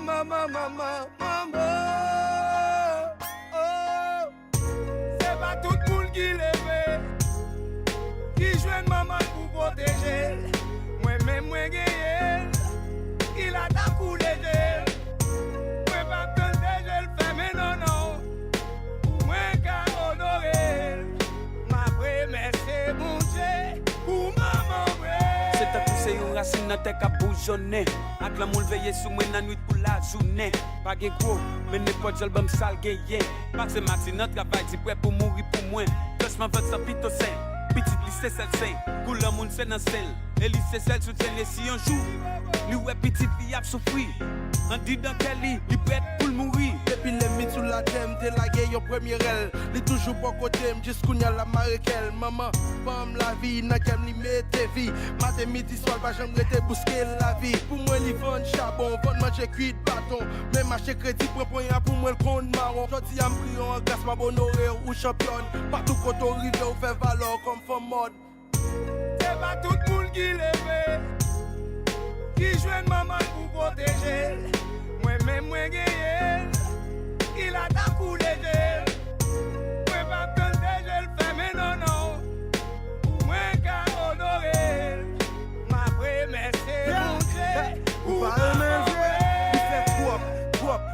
maman. Oh, c'est pas tout le monde qui lève, qui joue maman pour protéger. Moi-même, moi gagné, il a ta coulé gel. Moi pas besoin de gel fait, mais non. Pour moi, qu'à honorer. Ma première, c'est mon Dieu, pour maman. C'est ta poussée une racine dans tes qu'à bougeonner. Avec la moule veillée sous moi la nuit pour la journée. Pas de gros, mais n'importe quel bam sale gagné. Parce que Maxi notre travail, c'est prêt pour mourir pour moi. Plus ma vote ça pito sain. Petit lycée celle sain. Couleur moun c'est dans celle. Et lycée celle soutient les si un jour. Lui ouais petite fille a souffrir. On dit dans quel lit, il prête pour mourir. Depuis les mythes sous la thème, t'es la gueule au premier elle. Les toujours pas côté, jusqu'où y a la maréquelle. Maman, bam la vie, n'a qu'à m'y mettre vie. Matin, midi, soir, pas j'aimerais te bousquer la vie. Pour moi, les vendre charbon, vendre manger cuit de bâton. Même acheter crédit, pour rien pour moi le compte marron. J'dis à m'prier en glace, ma bonne horaire ou championne. Partout quand on rive, on fait valeur comme femme mode. C'est pas tout le monde qui lève, qui joue maman pour protéger. Moi-même, moi gagné, il a ta coulé gel. Moi pas besoin de gel fait, mais non. Pour moi qu'à honorer. Ma première, c'est mon Dieu. Ou pas un manger. Il fait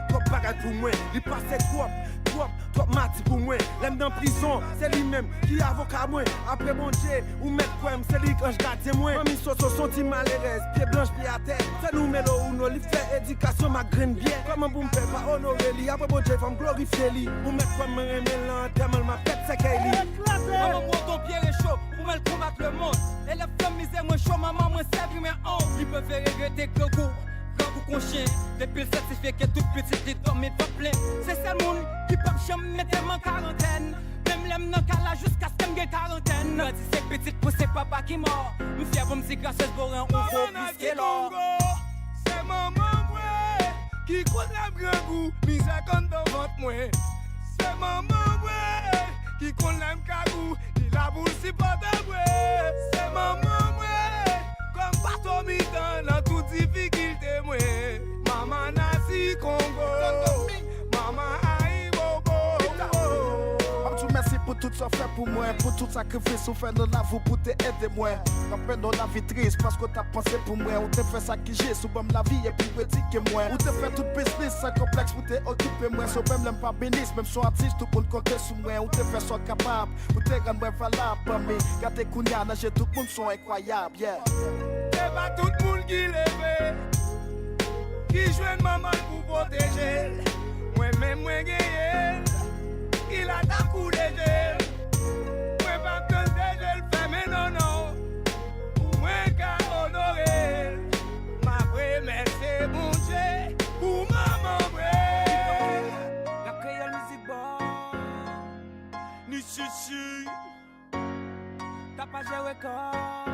trop bagaille pour moi. Il passe trop mati pour moi. L'aime dans prison, c'est lui-même qui avocat moi. Après mon Dieu, ou mettre quoi, c'est lui quand je garde moi. Mamie Soso sont ti malheureuse, pied blanche, pied à terre. C'est nous mélo ou nous, lui fait éducation, ma graine bien. Comment vous me faites pas honorer lui? Après mon Dieu, faut me glorifier lui. Ou mettre quoi, me remettre là, tellement ma tête, c'est qu'elle lui. Maman, moi, ton pied est chaud, pour me combattre le monde. Et la femme misère, moi, chaud, maman, moi, servi, mais on. Il peut faire regretter que vous. Quand vous conchez, depuis le certifié que tout petit, les dormez pas plein. C'est ça le monde qui peut jamais mettre en quarantaine. Même l'aime dans la jusqu'à ce qu'elle ait quarantaine. Quand c'est petite pour ses papa qui mort. Me fier pour me dire grâce à ce borin, on faut plus qu'elle a. C'est maman, ouais, qui compte la grand goût, mise à compte dans votre moi. C'est maman, ouais, qui compte la cagou, qui la boule si pas de ouais. C'est maman, ouais, comme pas ton mi-temps dans toute difficulté, moi. Maman Nasi Congo, maman Aïe Bobo. Merci pour tout ça fait pour moi, pour tout sacrifice ou fait dans la vie pour t'aider moi. Rappelle dans la vie triste parce que t'as pensé pour moi. Ou t'es fait ça qui j'ai sous la vie et puis petit que moi. Ou t'es fait tout business sans complexe pour t'occuper moi. So même l'aime pas bénis, même son artiste tout le monde compte sur moi. Ou t'es fait ça capable, ou t'es grand moi valable pour moi. Gardez Kounia, j'ai tout le monde sont incroyables, yeah. C'est pas tout le monde qui lève, qui joue maman pour protéger. Moi-même, moi gagné, il a ta coulé gel. Moi pas besoin de gel fait, mais non. Pour moi qu'à honorer. Ma première, c'est mon Dieu, pour maman, ouais. La créole musique bon. Ni chichi. T'as pas géré corps.